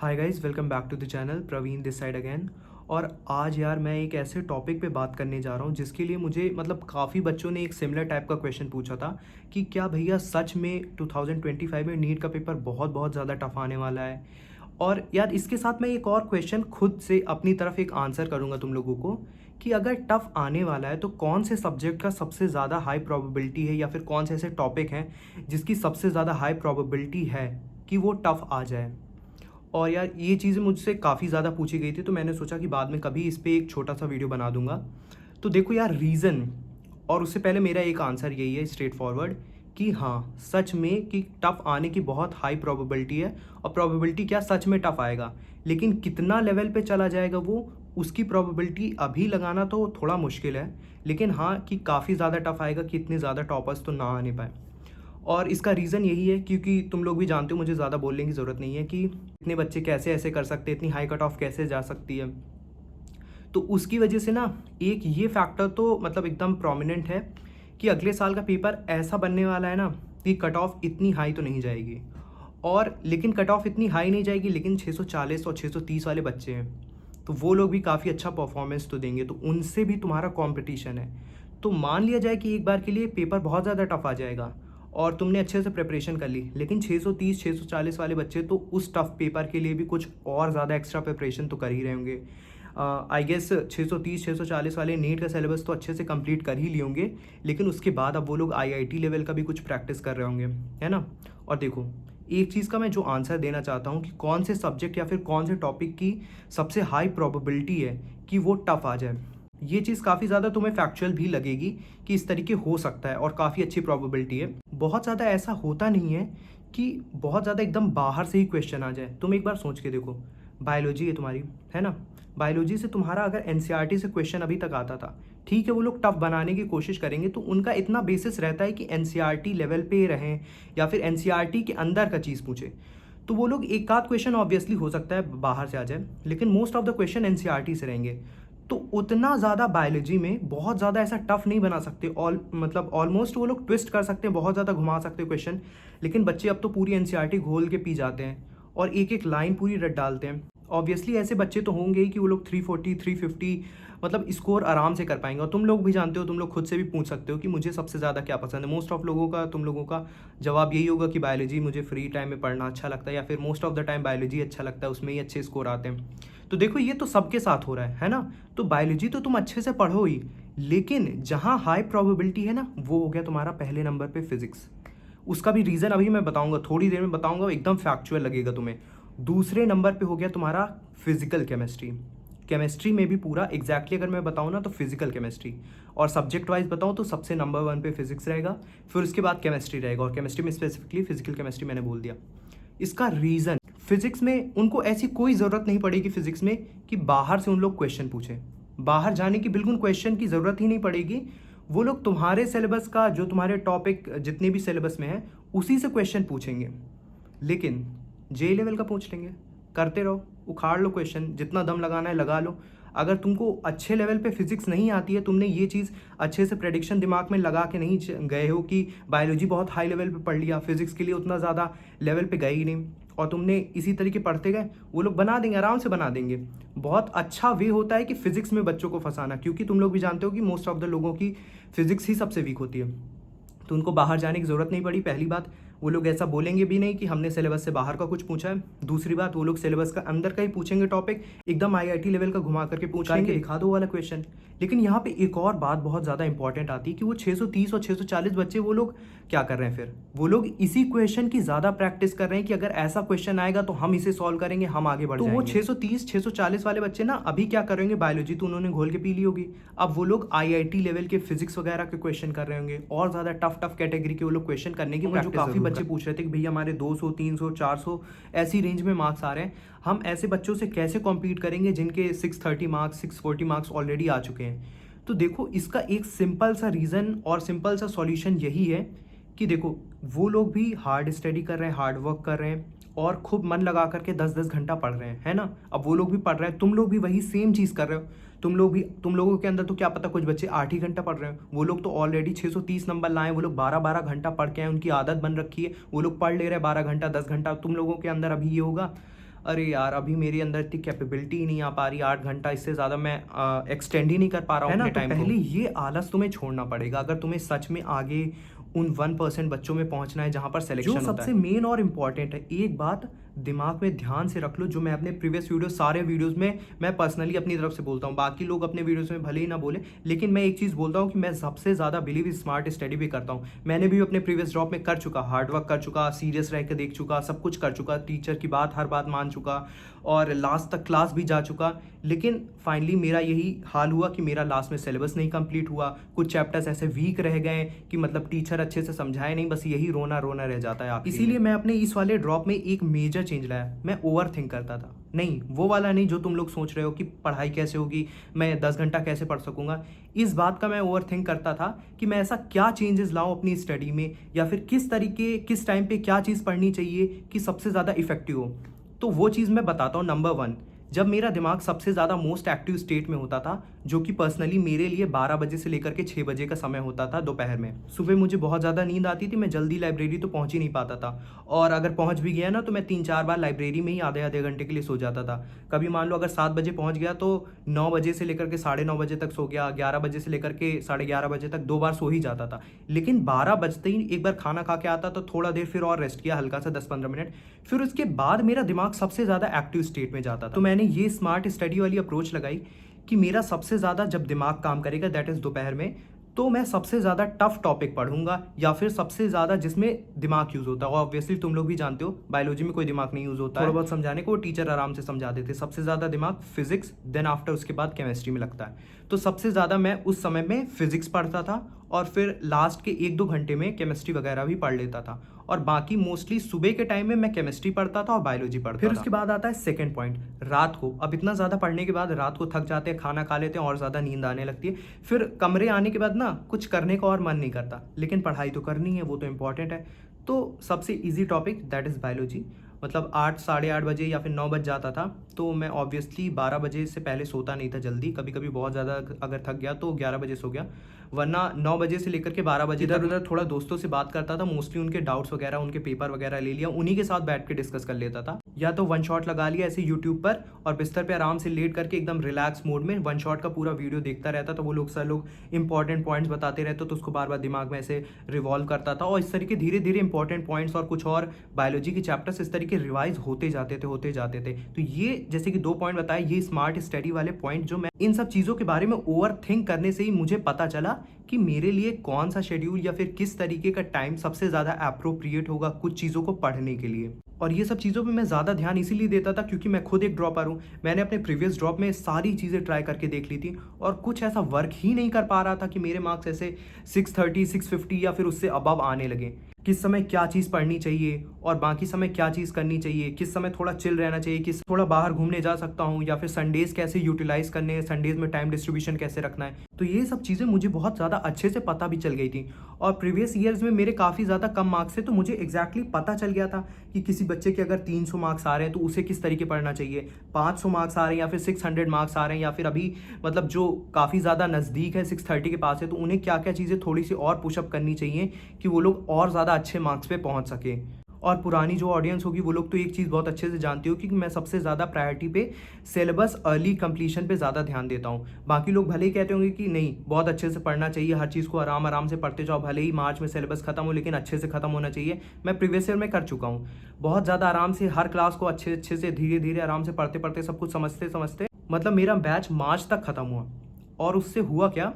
Hi guys, welcome back to the channel. Praveen this side again. और आज यार मैं एक ऐसे टॉपिक पे बात करने जा रहा हूँ जिसके लिए मुझे काफ़ी बच्चों ने एक सिमिलर टाइप का क्वेश्चन पूछा था कि क्या भैया सच में 2025 में नीट का पेपर बहुत बहुत ज़्यादा टफ आने वाला है। और यार इसके साथ मैं एक और क्वेश्चन खुद से अपनी तरफ एक आंसर करूँगा तुम लोगों को कि अगर टफ आने वाला है तो कौन से सब्जेक्ट का सबसे ज़्यादा हाई प्रोबेबिलिटी है या फिर कौन से ऐसे टॉपिक हैं जिसकी सबसे ज़्यादा हाई प्रोबेबिलिटी है कि वो टफ आ जाए। और यार ये चीज़ें मुझसे काफ़ी ज़्यादा पूछी गई थी, तो मैंने सोचा कि बाद में कभी इस पे एक छोटा सा वीडियो बना दूंगा। तो देखो यार, रीज़न और उससे पहले मेरा एक आंसर यही है स्ट्रेट फॉरवर्ड कि हाँ, सच में कि टफ़ आने की बहुत हाई प्रोबेबिलिटी है। और प्रोबेबिलिटी क्या, सच में टफ़ आएगा, लेकिन कितना लेवल पे चला जाएगा वो, उसकी प्रोबेबिलिटी अभी लगाना तो थोड़ा मुश्किल है। लेकिन हाँ कि काफ़ी ज़्यादा टफ़ आएगा कि इतने ज़्यादा टॉपर्स तो ना आने पाए। और इसका रीज़न यही है क्योंकि तुम लोग भी जानते हो, मुझे ज़्यादा बोलने की ज़रूरत नहीं है कि इतने बच्चे कैसे ऐसे कर सकते हैं, इतनी हाई कट ऑफ कैसे जा सकती है। तो उसकी वजह से ना एक ये फैक्टर तो एकदम प्रोमिनेंट है कि अगले साल का पेपर ऐसा बनने वाला है ना कि कट ऑफ इतनी हाई तो नहीं जाएगी। और लेकिन कट ऑफ इतनी हाई नहीं जाएगी, लेकिन 640 और 630 वाले बच्चे हैं तो वो लोग भी काफ़ी अच्छा परफॉर्मेंस तो देंगे, तो उनसे भी तुम्हारा कंपटीशन है। तो मान लिया जाए कि एक बार के लिए पेपर बहुत ज़्यादा टफ आ जाएगा और तुमने अच्छे से प्रिपरेशन कर ली, लेकिन 630 640 वाले बच्चे तो उस टफ पेपर के लिए भी कुछ और ज़्यादा एक्स्ट्रा प्रिपरेशन तो कर ही रहे होंगे। आई गेस 630 640 वाले नीट का सिलेबस तो अच्छे से कंप्लीट कर ही लिए होंगे, लेकिन उसके बाद अब वो लोग आईआईटी लेवल का भी कुछ प्रैक्टिस कर रहे होंगे, है ना। और देखो, एक चीज़ का मैं जो आंसर देना चाहता हूँ कि कौन से सब्जेक्ट या फिर कौन से टॉपिक की सबसे हाई प्रोबेबिलिटी है कि वो टफ आ जाए, ये चीज़ काफ़ी ज़्यादा तुम्हें फैक्चुअल भी लगेगी कि इस तरीके हो सकता है और काफ़ी अच्छी प्रोबेबिलिटी है। बहुत ज़्यादा ऐसा होता नहीं है कि बहुत ज़्यादा एकदम बाहर से ही क्वेश्चन आ जाए। तुम एक बार सोच के देखो, बायोलॉजी है तुम्हारी, है ना। बायोलॉजी से तुम्हारा अगर एनसीईआरटी से क्वेश्चन अभी तक आता था, ठीक है, वो लोग टफ बनाने की कोशिश करेंगे तो उनका इतना बेसिस रहता है कि एनसीईआरटी लेवल पे रहें या फिर एनसीईआरटी के अंदर का चीज़ पूछे, तो वो लोग एक आध क्वेश्चन ऑब्वियसली हो सकता है बाहर से आ जाए, लेकिन most of the question NCERT से रहेंगे। तो उतना ज़्यादा बायोलॉजी में बहुत ज़्यादा ऐसा टफ नहीं बना सकते। ऑलमोस्ट वो लोग ट्विस्ट कर सकते हैं, बहुत ज़्यादा घुमा सकते हैं क्वेश्चन, लेकिन बच्चे अब तो पूरी एनसीईआरटी घोल के पी जाते हैं और एक एक लाइन पूरी रट डालते हैं। ऑब्वियसली ऐसे बच्चे तो होंगे ही कि वो लोग 340 350 स्कोर आराम से कर पाएंगे। और तुम लोग भी जानते हो, तुम लोग खुद से भी पूछ सकते हो कि मुझे सबसे ज़्यादा क्या पसंद है। मोस्ट ऑफ लोगों का, तुम लोगों का जवाब यही होगा कि बायोलॉजी मुझे फ्री टाइम में पढ़ना अच्छा लगता है, या फिर most of the time biology अच्छा लगता है, उसमें ही अच्छे स्कोर आते हैं। तो देखो, ये तो सबके साथ हो रहा है ना। तो बायोलॉजी तो तुम अच्छे से पढ़ो ही, लेकिन जहाँ हाई प्रोबेबिलिटी है ना, वो हो गया तुम्हारा पहले नंबर पे फिजिक्स। उसका भी रीज़न अभी मैं बताऊंगा, थोड़ी देर में बताऊंगा, एकदम फैक्चुअल लगेगा तुम्हें। दूसरे नंबर पे हो गया तुम्हारा फिजिकल केमिस्ट्री। केमिस्ट्री में भी पूरा एग्जैक्टली अगर मैं बताऊँ ना तो फिजिकल केमिस्ट्री, और सब्जेक्ट वाइज बताऊँ तो सबसे नंबर 1 पे फिजिक्स रहेगा, फिर उसके बाद केमिस्ट्री रहेगा, और केमिस्ट्री में स्पेसिफिकली फिजिकल केमिस्ट्री मैंने बोल दिया। इसका रीज़न, फिजिक्स में उनको ऐसी कोई ज़रूरत नहीं पड़ेगी फिजिक्स में कि बाहर से उन लोग क्वेश्चन पूछें। बाहर जाने की बिल्कुल क्वेश्चन की ज़रूरत ही नहीं पड़ेगी। वो लोग तुम्हारे सिलेबस का, जो तुम्हारे टॉपिक जितने भी सिलेबस में है, उसी से क्वेश्चन पूछेंगे। लेकिन जे लेवल का पूछ लेंगे, करते रहो, उखाड़ लो क्वेश्चन, जितना दम लगाना है लगा लो। अगर तुमको अच्छे लेवल पे फिजिक्स नहीं आती है, तुमने ये चीज़ अच्छे से प्रेडिक्शन दिमाग में लगा के नहीं गए हो कि बायोलॉजी बहुत हाई लेवल पे पढ़ लिया, फिजिक्स के लिए उतना ज़्यादा लेवल पे गए ही नहीं, और तुमने इसी तरीके पढ़ते गए, वो लोग बना देंगे, आराम से बना देंगे। बहुत अच्छा वे होता है कि फिजिक्स में बच्चों को फंसाना, क्योंकि तुम लोग भी जानते हो कि मोस्ट ऑफ द लोगों की फिजिक्स ही सबसे वीक होती है। तो उनको बाहर जाने की ज़रूरत नहीं पड़ी। पहली बात, वो लोग ऐसा बोलेंगे भी नहीं कि हमने सिलेबस से बाहर का कुछ पूछा है। दूसरी बात, वो लोग सिलेबस का अंदर का ही पूछेंगे टॉपिक, एकदम आईआईटी लेवल का घुमा करके पूछेंगे, दिखा दो वाला क्वेश्चन। लेकिन यहाँ पे एक और बात बहुत ज़्यादा इंपॉर्टेंट आती है कि वो 630 और 640 बच्चे, वो लोग क्या कर रहे हैं फिर, वो लोग इसी क्वेश्चन की ज़्यादा प्रैक्टिस कर रहे हैं कि अगर ऐसा क्वेश्चन आएगा तो हम इसे सॉल्व करेंगे, हम आगे बढ़ जाएंगे। तो वो 630 640 वाले बच्चे ना अभी क्या करेंगे, बायोलॉजी तो उन्होंने घोल के पी ली होगी, अब वो लोग आईआईटी लेवल के फिजिक्स वगैरह के क्वेश्चन कर रहे होंगे, और ज़्यादा टफ टफ कैटेगरी के वो लोग क्वेश्चन करने की प्रैक्टिस। काफ़ी बच्चे पूछ रहे थे कि भैया हमारे 200 300 400 ऐसी रेंज में मार्क्स आ रहे हैं, हम ऐसे बच्चों से कैसे कॉम्पीट करेंगे जिनके 630 मार्क्स 640 मार्क्स ऑलरेडी आ चुके हैं। तो देखो, इसका एक सिंपल सा रीज़न और सिंपल सा सॉल्यूशन यही है कि देखो, वो लोग भी हार्ड स्टडी कर रहे हैं, हार्ड वर्क कर रहे हैं, और खूब मन लगा करके 10-10 घंटा पढ़ रहे हैं, है ना। अब वो लोग भी पढ़ रहे हैं, तुम लोग भी वही सेम चीज़ कर रहे हो। तुम लोगों के अंदर तो क्या पता, कुछ बच्चे 8 ही घंटा पढ़ रहे हैं, वो लोग तो ऑलरेडी 630 नंबर लाए, वो लोग 12-12 घंटा पढ़ के आए, उनकी आदत बन रखी है, वो लोग पढ़ ले रहे हैं 12 घंटा 10 घंटा। तुम लोगों के अंदर अभी ये होगा, अरे यार अभी मेरे अंदर इतनी कैपेबिलिटी ही नहीं आ पा रही, 8 घंटा इससे ज़्यादा मैं एक्सटेंड ही नहीं कर पा रहा हूँ अपने टाइम को। पहले ये आलस तुम्हें छोड़ना पड़ेगा अगर तुम्हें सच में आगे उन 1% बच्चों में पहुंचना है जहां पर सिलेक्शन होता है। जो सबसे मेन और इम्पॉर्टेंट है, एक बात दिमाग में ध्यान से रख लो, जो मैं अपने प्रीवियस वीडियो सारे वीडियोस में मैं पर्सनली अपनी तरफ से बोलता हूँ, बाकी लोग अपने वीडियोस में भले ही ना बोले, लेकिन मैं एक चीज़ बोलता हूँ कि मैं सबसे ज़्यादा बिलीव स्मार्ट स्टडी भी करता हूँ। मैंने भी अपने प्रीवियस जॉब में कर चुका, हार्डवर्क कर चुका, सीरियस रह के देख चुका, सब कुछ कर चुका, टीचर की बात हर बात मान चुका और लास्ट तक क्लास भी जा चुका, लेकिन फाइनली मेरा यही हाल हुआ कि मेरा लास्ट में सिलेबस नहीं कंप्लीट हुआ, कुछ चैप्टर्स ऐसे वीक रह गए कि मतलब टीचर अच्छे से समझाए नहीं, बस यही रोना रोना रह जाता है। इसीलिए मैं अपने इस वाले ड्रॉप में एक मेजर चेंज लाया। मैं ओवर थिंक करता था, नहीं वो वाला नहीं जो तुम लोग सोच रहे हो कि पढ़ाई कैसे होगी, मैं 10 घंटा कैसे पढ़ सकूंगा, इस बात का मैं ओवर थिंक करता था कि मैं ऐसा क्या चेंजेस लाऊं अपनी स्टडी में, या फिर किस तरीके किस टाइम पे क्या चीज़ पढ़नी चाहिए कि सबसे ज़्यादा इफेक्टिव हो। तो वो चीज़ मैं बताता हूँ। नंबर 1, जब मेरा दिमाग सबसे ज़्यादा मोस्ट एक्टिव स्टेट में होता था, जो कि पर्सनली मेरे लिए 12 बजे से लेकर के 6 बजे का समय होता था दोपहर में। सुबह मुझे बहुत ज़्यादा नींद आती थी, मैं जल्दी लाइब्रेरी तो पहुंच ही नहीं पाता था, और अगर पहुंच भी गया ना तो मैं 3-4 बार लाइब्रेरी में ही आधे आधे घंटे के लिए सो जाता था। कभी मान लो अगर 7 बजे पहुंच गया तो 9 बजे से लेकर के 9:30 बजे तक सो गया, 11 बजे से लेकर के 11:30 बजे तक 2 बार सो ही जाता था। लेकिन 12 बजते ही एक बार खाना खा के आता तो थोड़ा देर फिर और रेस्ट किया, हल्का सा 10-15 मिनट, फिर उसके बाद मेरा दिमाग सबसे ज़्यादा एक्टिव स्टेट में जाता था। तो मैंने ये स्मार्ट स्टडी वाली अप्रोच लगाई कि मेरा सबसे ज़्यादा जब दिमाग काम करेगा, दैट इज़ दोपहर में, तो मैं सबसे ज़्यादा टफ टॉपिक पढ़ूंगा या फिर सबसे ज़्यादा जिसमें दिमाग यूज़ होता है। ऑब्वियसली तुम लोग भी जानते हो बायोलॉजी में कोई दिमाग नहीं यूज़ होता है, थोड़ा बहुत समझाने को टीचर आराम से समझा देते। सबसे ज़्यादा दिमाग फिजिक्स, देन आफ्टर उसके बाद केमिस्ट्री में लगता है। तो सबसे ज़्यादा मैं उस समय में फिजिक्स पढ़ता था और फिर लास्ट के 1-2 घंटे में केमिस्ट्री वगैरह भी पढ़ लेता था, और बाकी मोस्टली सुबह के टाइम में मैं केमिस्ट्री पढ़ता था और बायोलॉजी पढ़ता था। फिर उसके बाद आता है सेकंड पॉइंट, रात को। अब इतना ज़्यादा पढ़ने के बाद रात को थक जाते हैं, खाना खा लेते हैं और ज़्यादा नींद आने लगती है, फिर कमरे आने के बाद ना कुछ करने का और मन नहीं करता, लेकिन पढ़ाई तो करनी है, वो तो इंपॉर्टेंट है। तो सबसे easy topic that is biology. मतलब 8, 8:30 बजे या फिर 9 बज जाता था, तो मैं ऑब्वियसली 12 बजे से पहले सोता नहीं था जल्दी, कभी कभी बहुत ज़्यादा अगर थक गया तो 11 बजे सो गया, वरना 9 बजे से लेकर के 12 बजे इधर उधर थोड़ा दोस्तों से बात करता था, मोस्टली उनके डाउट्स वगैरह, उनके पेपर वगैरह ले लिया, उन्हीं के साथ बैठ के डिस्कस कर लेता था, या तो वन शॉट लगा लिया ऐसे यूट्यूब पर और बिस्तर पे आराम से लेट करके एकदम रिलैक्स मोड में वन शॉट का पूरा वीडियो देखता रहता। तो वो लोग सर लोग इंपॉर्टेंट पॉइंट्स बताते रहते, तो उसको बार बार दिमाग में ऐसे रिवॉल्व करता था, और इस तरीके धीरे धीरे इंपॉर्टेंट पॉइंट्स और कुछ और बायोलॉजी के चैप्टर्स इस तरीके रिवाइज होते जाते थे। तो ये जैसे कि 2 पॉइंट बताए, ये स्मार्ट स्टडी वाले पॉइंट, जो मैं इन सब चीज़ों के बारे में ओवर थिंक करने से ही मुझे पता चला कि मेरे लिए कौन सा शेड्यूल या फिर किस तरीके का टाइम सबसे ज़्यादा अप्रोप्रिएट होगा कुछ चीज़ों को पढ़ने के लिए। और ये सब चीज़ों पे मैं ज़्यादा ध्यान इसीलिए देता था क्योंकि मैं खुद एक ड्रॉपर हूँ। मैंने अपने प्रीवियस ड्रॉप में सारी चीज़ें ट्राई करके देख ली थी, और कुछ ऐसा वर्क ही नहीं कर पा रहा था कि मेरे मार्क्स ऐसे 630, 650 या फिर उससे अबव आने लगे। किस समय क्या चीज़ पढ़नी चाहिए और बाकी समय क्या चीज़ करनी चाहिए, किस समय थोड़ा चिल रहना चाहिए, किस थोड़ा बाहर घूमने जा सकता हूँ, या फिर संडेज़ कैसे यूटिलाइज करने हैं, संडेज़ में टाइम डिस्ट्रीब्यूशन कैसे रखना है। तो ये सब चीज़ें मुझे बहुत ज़्यादा अच्छे से पता भी चल गई थी। और प्रीवियस ईयर्स में मेरे काफ़ी ज़्यादा कम मार्क्स थे, तो मुझे एग्जैक्टली पता चल गया था कि किसी बच्चे के अगर 300 मार्क्स आ रहे हैं तो उसे किस तरीके पढ़ना चाहिए, 500 मार्क्स आ रहे हैं या फिर 600 मार्क्स आ रहे हैं, या फिर अभी मतलब जो काफ़ी ज़्यादा नज़दीक है 630 के पास है, तो उन्हें क्या क्या चीज़ें थोड़ी सी और पुशअप करनी चाहिए कि वो लोग और ज़्यादा अच्छे मार्क्स पे पहुंच सके। और पुरानी जो ऑडियंस होगी वो लोग तो एक चीज़ बहुत अच्छे से जानती हो कि मैं सबसे ज़्यादा प्रायोरिटी पे सिलेबस अर्ली कंप्लीशन पे ज़्यादा ध्यान देता हूँ। बाकी लोग भले ही कहते होंगे कि नहीं बहुत अच्छे से पढ़ना चाहिए, हर चीज़ को आराम आराम से पढ़ते जाओ, भले ही मार्च में सिलेबस खत्म हो लेकिन अच्छे से खत्म होना चाहिए। मैं प्रीवियस ईयर में कर चुका हूँ, बहुत ज़्यादा आराम से हर क्लास को अच्छे से धीरे धीरे आराम से पढ़ते पढ़ते सब कुछ समझते मतलब मेरा बैच मार्च तक ख़त्म हुआ। और उससे हुआ क्या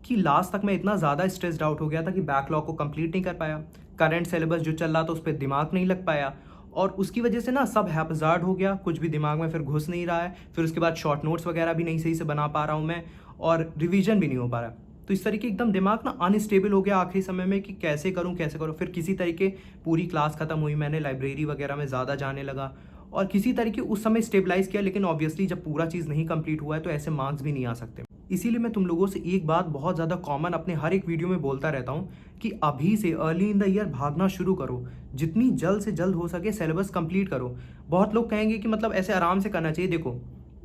कि लास्ट तक मैं इतना ज़्यादा स्ट्रेस्ड आउट हो गया था कि बैकलॉग को कंप्लीट नहीं कर पाया, करंट सिलेबस जो चल रहा था उस पर दिमाग नहीं लग पाया, और उसकी वजह से ना सब हैपजार्ड हो गया, कुछ भी दिमाग में फिर घुस नहीं रहा है। फिर उसके बाद शॉर्ट नोट्स वगैरह भी नहीं सही से बना पा रहा हूँ मैं, और रिवीजन भी नहीं हो पा रहा। तो इस तरीके एकदम दिमाग ना अनस्टेबल हो गया आखिरी समय में कि कैसे करूँ। फिर किसी तरीके पूरी क्लास ख़त्म हुई, मैंने लाइब्रेरी वगैरह में ज़्यादा जाने लगा और किसी तरीके उस समय स्टेबलाइज किया। लेकिन ऑब्वियसली जब पूरा चीज़ नहीं कंप्लीट हुआ है तो ऐसे मार्क्स भी नहीं आ सकते। इसीलिए मैं तुम लोगों से एक बात बहुत ज़्यादा कॉमन अपने हर एक वीडियो में बोलता रहता हूँ कि अभी से अर्ली इन द ईयर भागना शुरू करो, जितनी जल्द से जल्द हो सके सिलेबस कंप्लीट करो। बहुत लोग कहेंगे कि मतलब ऐसे आराम से करना चाहिए। देखो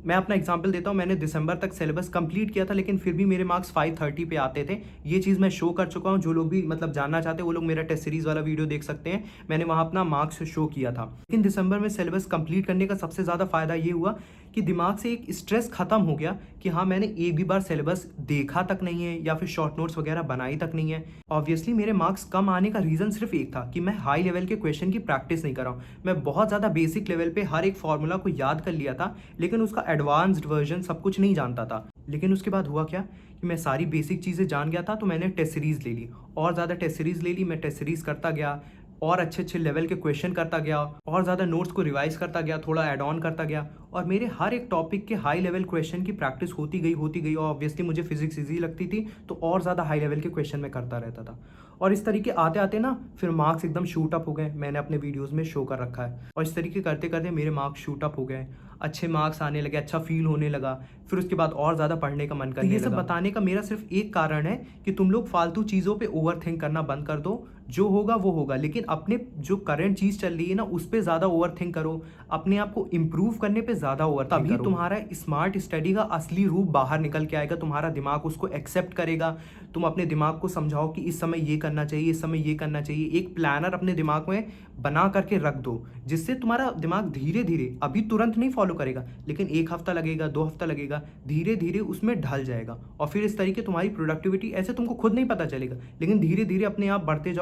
मैं अपना एग्जांपल देता हूँ, मैंने दिसंबर तक सिलेबस कंप्लीट किया था, लेकिन फिर भी मेरे मार्क्स 530 पे आते थे। ये चीज़ मैं शो कर चुका हूँ, जो लोग भी मतलब जानना चाहते हैं वो लोग मेरा टेस्ट सीरीज़ वाला वीडियो देख सकते हैं, मैंने वहाँ अपना मार्क्स शो किया था। लेकिन दिसंबर में सिलेबस कंप्लीट करने का सबसे ज़्यादा फ़ायदा ये हुआ कि दिमाग से एक स्ट्रेस खत्म हो गया कि हाँ, मैंने एक भी बार सिलेबस देखा तक नहीं है या फिर शॉर्ट नोट्स वगैरह बनाई तक नहीं है। ऑब्वियसली मेरे मार्क्स कम आने का रीज़न सिर्फ एक था कि मैं हाई लेवल के क्वेश्चन की प्रैक्टिस नहीं कर रहा हूँ। मैं बहुत ज़्यादा बेसिक लेवल पे हर एक फॉर्मूला को याद कर लिया था, लेकिन उसका एडवांस्ड वर्जन सब कुछ नहीं जानता था। लेकिन उसके बाद हुआ क्या कि मैं सारी बेसिक चीज़ें जान गया था, तो मैंने टेस्ट सीरीज़ ले ली और ज़्यादा टेस्ट सीरीज़ ले ली। मैं टेस्ट सीरीज़ करता गया और अच्छे अच्छे लेवल के क्वेश्चन करता गया और ज़्यादा नोट्स को रिवाइज करता गया, थोड़ा ऐड ऑन करता गया, और मेरे हर एक टॉपिक के हाई लेवल क्वेश्चन की प्रैक्टिस होती गई। और ऑब्वियसली मुझे फिजिक्स ईजी लगती थी, तो और ज़्यादा हाई लेवल के क्वेश्चन मैं करता रहता था। और इस तरीके आते आते ना फिर मार्क्स एकदम शूट अप हो गए, मैंने अपने वीडियोज़ में शो कर रखा है। और इस तरीके करते करते मेरे मार्क्स शूट अप हो गए, अच्छे मार्क्स आने लगे, अच्छा फील होने लगा। फिर उसके बाद और ज़्यादा पढ़ने का मन करने लगा। ये सब बताने का मेरा सिर्फ एक कारण है कि तुम लोग फालतू चीज़ों पे ओवर थिंक करना बंद कर दो। जो होगा वो होगा, लेकिन अपने जो करंट चीज़ चल रही है ना उस पे ज़्यादा ओवर थिंक करो, अपने आप को इम्प्रूव करने पे ज़्यादा ओवर थिंक करो। तभी तुम्हारा स्मार्ट स्टडी का असली रूप बाहर निकल के आएगा, तुम्हारा दिमाग उसको एक्सेप्ट करेगा। तुम अपने दिमाग को समझाओ कि इस समय ये करना चाहिए, इस समय ये करना चाहिए। एक प्लानर अपने दिमाग में बना करके रख दो, जिससे तुम्हारा दिमाग धीरे धीरे, अभी तुरंत नहीं फॉलो करेगा, लेकिन 1 हफ्ता लगेगा, 2 हफ्ता लगेगा, धीरे धीरे उसमें ढल जाएगा। और फिर इस तरीके तुम्हारी प्रोडक्टिविटी ऐसे तुमको खुद नहीं पता चलेगा, लेकिन धीरे धीरे अपने आप बढ़ते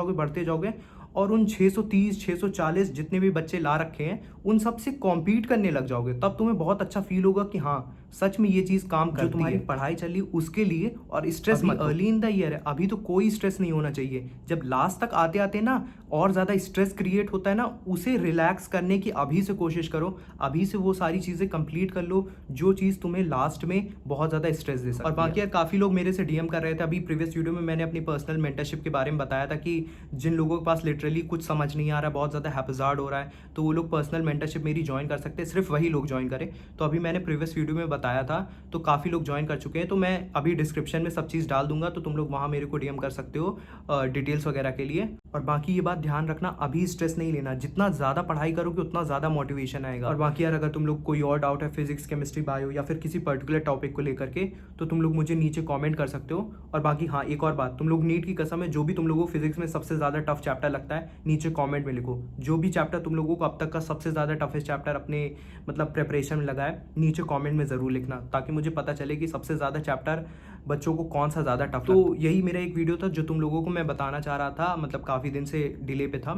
जाओगे और उन 630 640 जितने भी बच्चे ला रखे हैं उन सब से कॉम्पीट करने लग जाओगे। तब तुम्हें बहुत अच्छा फील होगा कि हाँ, सच में ये चीज़ काम करती है। जो तुम्हारी पढ़ाई चली उसके लिए, और स्ट्रेस मत, अर्ली इन द ईयर है, अभी तो कोई स्ट्रेस नहीं होना चाहिए। जब लास्ट तक आते आते ना और ज़्यादा स्ट्रेस क्रिएट होता है ना, उसे रिलैक्स करने की अभी से कोशिश करो। अभी से वो सारी चीज़ें कंप्लीट कर लो जो चीज़ तुम्हें लास्ट में बहुत ज़्यादा स्ट्रेस दे सकती है। और बाकी यार काफ़ी लोग मेरे से डीएम कर रहे थे, अभी प्रीवियस वीडियो में मैंने अपनी पर्सनल मेंटरशिप के बारे में बताया था कि जिन लोगों के पास लिटरली कुछ समझ नहीं आ रहा है, बहुत ज़्यादा हैप्पीज़ार्ड हो रहा है, तो वो लोग पर्सनल मेंटरशिप मेरी ज्वाइन कर सकते हैं, सिर्फ वही लोग ज्वाइन करें। तो अभी मैंने प्रीवियस वीडियो में बताया था, तो काफ़ी लोग ज्वाइन कर चुके हैं, तो मैं अभी डिस्क्रिप्शन में सब चीज़ डाल दूंगा, तो तुम लोग वहाँ मेरे को डीएम कर सकते हो डिटेल्स वगैरह के लिए। और बाकी ये बात ध्यान रखना, अभी स्ट्रेस नहीं लेना, जितना ज़्यादा पढ़ाई करोगे उतना ज़्यादा मोटिवेशन आएगा। और बाकी यार अगर तुम लोग कोई और डाउट है फिजिक्स, केमिस्ट्री, बायो या फिर किसी पर्टिकुलर टॉपिक को लेकर के, तो तुम लोग मुझे नीचे कॉमेंट कर सकते हो। और बाकी हाँ, एक और बात, तुम लोग नीट की कसम है, जो भी तुम लोगों को फिजिक्स में सबसे ज़्यादा टफ चैप्टर लगता है नीचे कॉमेंट में लिखो। जो भी चैप्टर तुम लोगों को अब तक का सबसे ज़्यादा टफेस्ट चैप्टर अपने मतलब प्रेपरेशन में लगा है, नीचे कॉमेंट में ज़रूर लिखना, ताकि मुझे पता चले कि सबसे ज़्यादा चैप्टर बच्चों को कौन सा ज़्यादा टफ। तो यही मेरा एक वीडियो था जो तुम लोगों को मैं बताना चाह रहा था, मतलब काफ़ी दिन से डिले पे था।